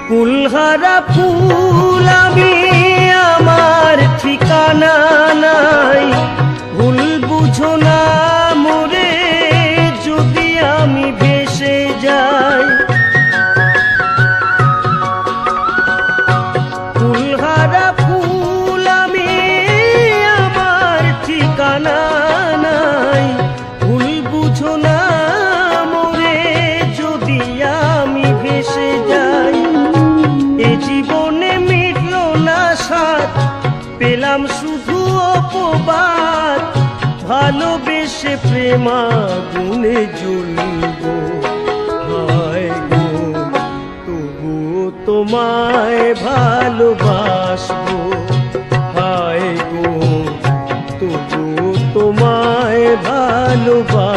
কুলহারা ফুল আমি, আমার ঠিকানা নাই। ভুল বুঝো না মোরে যদি আমি ভেসে যাই। কুলহারা ফুল আমি, আমার ঠিকানা নাই। ভুল বুঝো না মোরে যদি আমি ভেসে যাই। এ জীবনে মিটল না সাথ, পেলাম শুধু অপবাদ। ভালোবেসে প্রেমাগুনে জ্বলব, হায় গো তবুও তোমায় ভালোবাসবো। হায় গো তবুও তোমায় ভালোবাসবো।